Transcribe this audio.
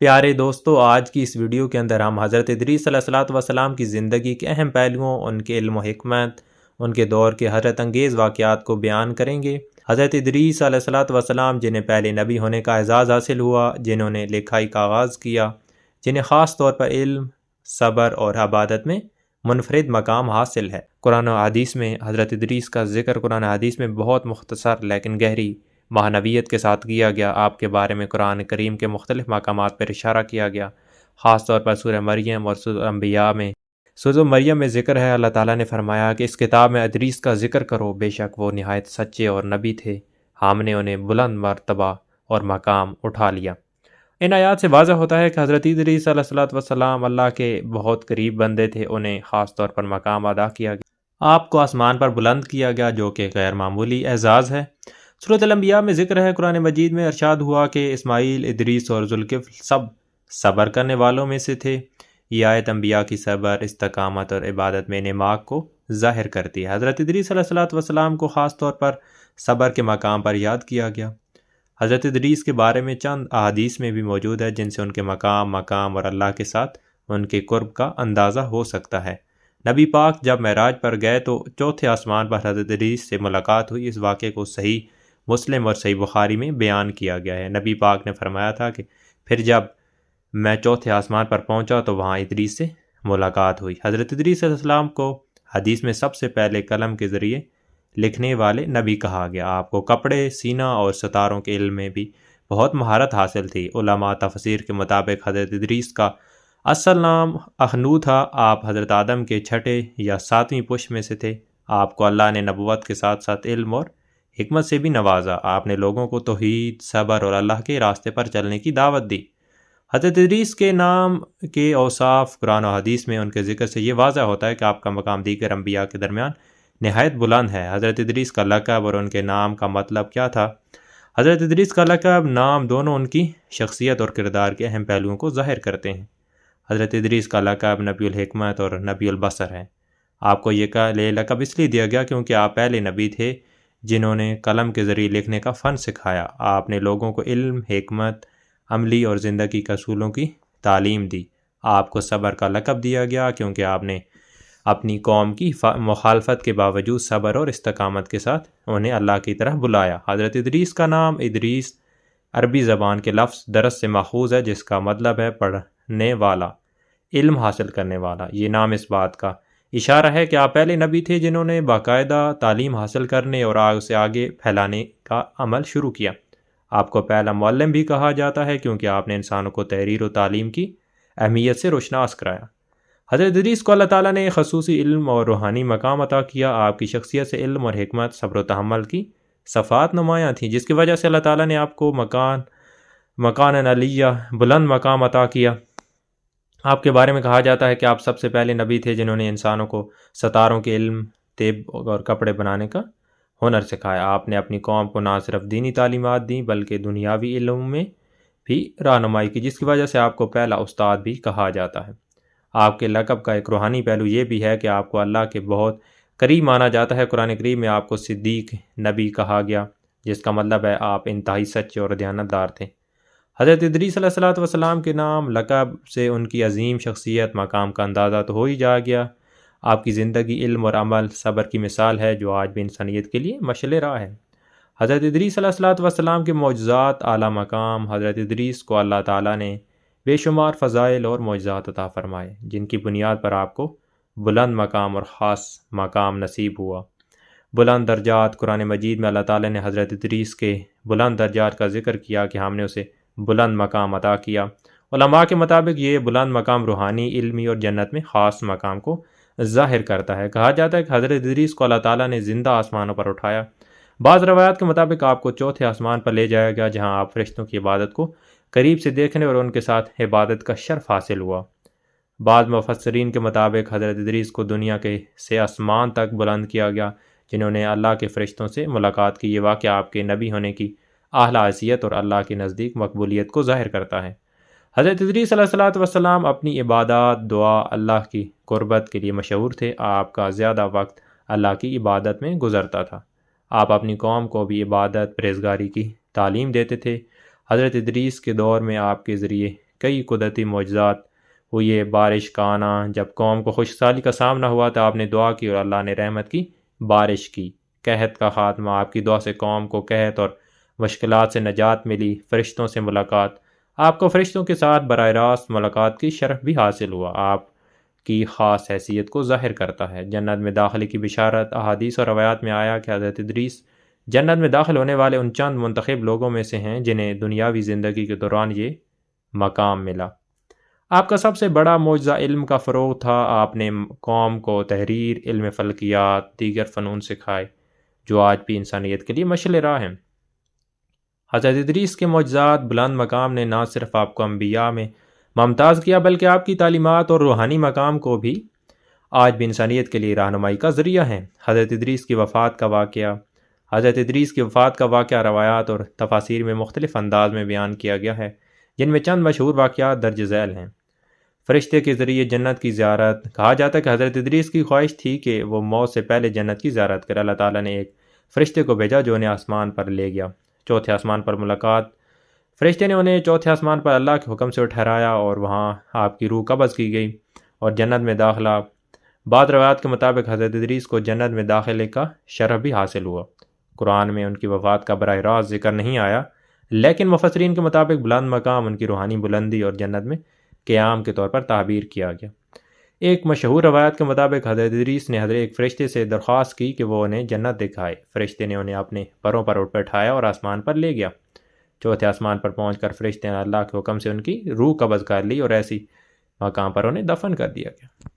پیارے دوستو، آج کی اس ویڈیو کے اندر ہم حضرت ادریس علیہ الصلوۃ والسلام کی زندگی کے اہم پہلوؤں، ان کے علم و حکمت، ان کے دور کے حیرت انگیز واقعات کو بیان کریں گے۔ حضرت ادریس علیہ الصلوۃ والسلام جنہیں پہلے نبی ہونے کا اعزاز حاصل ہوا، جنہوں نے لکھائی کا آغاز کیا، جنہیں خاص طور پر علم، صبر اور عبادت میں منفرد مقام حاصل ہے۔ قرآن و حدیث میں حضرت ادریس کا ذکر قرآن حدیث میں بہت مختصر لیکن گہری معنویت کے ساتھ کیا گیا۔ آپ کے بارے میں قرآن کریم کے مختلف مقامات پر اشارہ کیا گیا، خاص طور پر سورہ مریم اور سورہ انبیاء میں۔ سورہ مریم میں ذکر ہے، اللہ تعالیٰ نے فرمایا کہ اس کتاب میں ادریس کا ذکر کرو، بے شک وہ نہایت سچے اور نبی تھے، ہم نے انہیں بلند مرتبہ اور مقام اٹھا لیا۔ ان آیات سے واضح ہوتا ہے کہ حضرت ادریس علیہ الصلوۃ والسلام اللہ کے بہت قریب بندے تھے، انہیں خاص طور پر مقام ادا کیا گیا، آپ کو آسمان پر بلند کیا گیا، جو کہ غیر معمولی اعزاز ہے۔ سورۃ الانبیاء میں ذکر ہے، قرآن مجید میں ارشاد ہوا کہ اسماعیل، ادریس اور ذوالکفل سب صبر کرنے والوں میں سے تھے۔ یہ آیت انبیاء کی صبر، استقامت اور عبادت میں نماک کو ظاہر کرتی ہے۔ حضرت ادریس علیہ الصلوۃ والسلام کو خاص طور پر صبر کے مقام پر یاد کیا گیا۔ حضرت ادریس کے بارے میں چند احادیث میں بھی موجود ہے، جن سے ان کے مقام اور اللہ کے ساتھ ان کے قرب کا اندازہ ہو سکتا ہے۔ نبی پاک جب معراج پر گئے تو چوتھے آسمان پر حضرت ادریس سے ملاقات ہوئی۔ اس واقعے کو صحیح مسلم اور صحیح بخاری میں بیان کیا گیا ہے۔ نبی پاک نے فرمایا تھا کہ پھر جب میں چوتھے آسمان پر پہنچا تو وہاں ادریس سے ملاقات ہوئی۔ حضرت ادریس علیہ السلام کو حدیث میں سب سے پہلے قلم کے ذریعے لکھنے والے نبی کہا گیا۔ آپ کو کپڑے سینا اور ستاروں کے علم میں بھی بہت مہارت حاصل تھی۔ علماء تفسیر کے مطابق حضرت ادریس کا اصل نام اخنو تھا۔ آپ حضرت آدم کے چھٹے یا ساتویں پشت میں سے تھے۔ آپ کو اللہ نے نبوت کے ساتھ ساتھ علم اور حکمت سے بھی نوازا۔ آپ نے لوگوں کو توحید، صبر اور اللہ کے راستے پر چلنے کی دعوت دی۔ حضرت ادریس کے نام کے اوصاف قرآن و حدیث میں ان کے ذکر سے یہ واضح ہوتا ہے کہ آپ کا مقام دیگر انبیاء کے درمیان نہایت بلند ہے۔ حضرت ادریس کا لقب اور ان کے نام کا مطلب کیا تھا؟ حضرت ادریس کا لقب، نام دونوں ان کی شخصیت اور کردار کے اہم پہلوؤں کو ظاہر کرتے ہیں۔ حضرت ادریس کا لقب نبی الحکمت اور نبی البصر ہے۔ آپ کو یہ لقب اس لیے دیا گیا کیونکہ آپ پہلے نبی تھے جنہوں نے قلم کے ذریعے لکھنے کا فن سکھایا۔ آپ نے لوگوں کو علم، حکمت، عملی اور زندگی کے اصولوں کی تعلیم دی۔ آپ کو صبر کا لقب دیا گیا کیونکہ آپ نے اپنی قوم کی مخالفت کے باوجود صبر اور استقامت کے ساتھ انہیں اللہ کی طرف بلایا۔ حضرت ادریس کا نام ادریس عربی زبان کے لفظ درس سے ماخوذ ہے، جس کا مطلب ہے پڑھنے والا، علم حاصل کرنے والا۔ یہ نام اس بات کا اشارہ ہے کہ آپ پہلے نبی تھے جنہوں نے باقاعدہ تعلیم حاصل کرنے اور اسے آگے پھیلانے کا عمل شروع کیا۔ آپ کو پہلا معلم بھی کہا جاتا ہے کیونکہ آپ نے انسانوں کو تحریر و تعلیم کی اہمیت سے روشناس کرایا۔ حضرت ادریس کو اللہ تعالیٰ نے خصوصی علم اور روحانی مقام عطا کیا۔ آپ کی شخصیت سے علم اور حکمت، صبر و تحمل کی صفات نمایاں تھیں، جس کی وجہ سے اللہ تعالیٰ نے آپ کو مکان علیہ، بلند مقام عطا کیا۔ آپ کے بارے میں کہا جاتا ہے کہ آپ سب سے پہلے نبی تھے جنہوں نے انسانوں کو ستاروں کے علم، طب اور کپڑے بنانے کا ہنر سکھایا۔ آپ نے اپنی قوم کو نہ صرف دینی تعلیمات دیں بلکہ دنیاوی علم میں بھی رہنمائی کی، جس کی وجہ سے آپ کو پہلا استاد بھی کہا جاتا ہے۔ آپ کے لقب کا ایک روحانی پہلو یہ بھی ہے کہ آپ کو اللہ کے بہت قریب مانا جاتا ہے۔ قرآن کریم میں آپ کو صدیق نبی کہا گیا، جس کا مطلب ہے آپ انتہائی سچے اور دیانتدار تھے۔ حضرت ادریس علیہ الصلوۃ والسلام کے نام، لقب سے ان کی عظیم شخصیت، مقام کا اندازہ تو ہو ہی جا گیا۔ آپ کی زندگی علم اور عمل، صبر کی مثال ہے، جو آج بھی انسانیت کے لیے مشعل راہ ہے۔ حضرت ادریس علیہ الصلوۃ والسلام کے معجزات، اعلیٰ مقام۔ حضرت ادریس کو اللہ تعالیٰ نے بے شمار فضائل اور معجزات عطا فرمائے، جن کی بنیاد پر آپ کو بلند مقام اور خاص مقام نصیب ہوا۔ بلند درجات، قرآن مجید میں اللہ تعالیٰ نے حضرت ادریس کے بلند درجات کا ذکر کیا کہ ہم نے اسے بلند مقام عطا کیا۔ علماء کے مطابق یہ بلند مقام روحانی، علمی اور جنت میں خاص مقام کو ظاہر کرتا ہے۔ کہا جاتا ہے کہ حضرت ادریس کو اللہ تعالیٰ نے زندہ آسمانوں پر اٹھایا۔ بعض روایات کے مطابق آپ کو چوتھے آسمان پر لے جایا گیا، جہاں آپ فرشتوں کی عبادت کو قریب سے دیکھنے اور ان کے ساتھ عبادت کا شرف حاصل ہوا۔ بعض مفسرین کے مطابق حضرت ادریس کو دنیا کے سے آسمان تک بلند کیا گیا، جنہوں نے اللہ کے فرشتوں سے ملاقات کی۔ یہ واقعہ آپ کے نبی ہونے کی اعلیٰ حیثیت اور اللہ کے نزدیک مقبولیت کو ظاہر کرتا ہے۔ حضرت ادریس علیہ الصلوۃ والسلام اپنی عبادات، دعا، اللہ کی قربت کے لیے مشہور تھے۔ آپ کا زیادہ وقت اللہ کی عبادت میں گزرتا تھا۔ آپ اپنی قوم کو بھی عبادت، پرہیزگاری کی تعلیم دیتے تھے۔ حضرت ادریس کے دور میں آپ کے ذریعے کئی قدرتی معجزات ہوئے، بارش کا آنا، جب قوم کو خشکسالی کا سامنا ہوا تو آپ نے دعا کی اور اللہ نے رحمت کی بارش کی۔ قحط کا خاتمہ، آپ کی دعا سے قوم کو قحط اور مشکلات سے نجات ملی۔ فرشتوں سے ملاقات، آپ کو فرشتوں کے ساتھ براہ راست ملاقات کی شرف بھی حاصل ہوا، آپ کی خاص حیثیت کو ظاہر کرتا ہے۔ جنت میں داخلے کی بشارت، احادیث اور روایات میں آیا کہ حضرت ادریس جنت میں داخل ہونے والے ان چند منتخب لوگوں میں سے ہیں جنہیں دنیاوی زندگی کے دوران یہ مقام ملا۔ آپ کا سب سے بڑا معجزہ علم کا فروغ تھا۔ آپ نے قوم کو تحریر، علم فلکیات، دیگر فنون سکھائے جو آج بھی انسانیت کے لیے مشعل راہ ہیں۔ حضرت ادریس کے معجزات بلند مقام نے نہ صرف آپ کو انبیاء میں ممتاز کیا بلکہ آپ کی تعلیمات اور روحانی مقام کو بھی آج بھی انسانیت کے لیے رہنمائی کا ذریعہ ہیں۔ حضرت ادریس کی وفات کا واقعہ، حضرت ادریس کی وفات کا واقعہ روایات اور تفاسیر میں مختلف انداز میں بیان کیا گیا ہے، جن میں چند مشہور واقعات درج ذیل ہیں۔ فرشتے کے ذریعے جنت کی زیارت، کہا جاتا ہے کہ حضرت ادریس کی خواہش تھی کہ وہ موت سے پہلے جنت کی زیارت کرے۔ اللہ تعالیٰ نے ایک فرشتے کو بھیجا جو انہیں آسمان پر لے گیا۔ چوتھے آسمان پر ملاقات، فرشتے نے انہیں چوتھے آسمان پر اللہ کے حکم سے ٹھہرایا اور وہاں آپ کی روح قبض کی گئی اور جنت میں داخلہ۔ بعض روایات کے مطابق حضرت ادریس کو جنت میں داخلے کا شرف بھی حاصل ہوا۔ قرآن میں ان کی وفات کا براہ راست ذکر نہیں آیا، لیکن مفسرین کے مطابق بلند مقام ان کی روحانی بلندی اور جنت میں قیام کے طور پر تعبیر کیا گیا۔ ایک مشہور روایت کے مطابق حضرت ادریس نے حضرت ایک فرشتے سے درخواست کی کہ وہ انہیں جنت دکھائے۔ فرشتے نے انہیں اپنے پروں پر بٹھایا اور آسمان پر لے گیا۔ چوتھے آسمان پر پہنچ کر فرشتے نے اللہ کے حکم سے ان کی روح قبض کر لی اور ایسی مقام پر انہیں دفن کر دیا گیا۔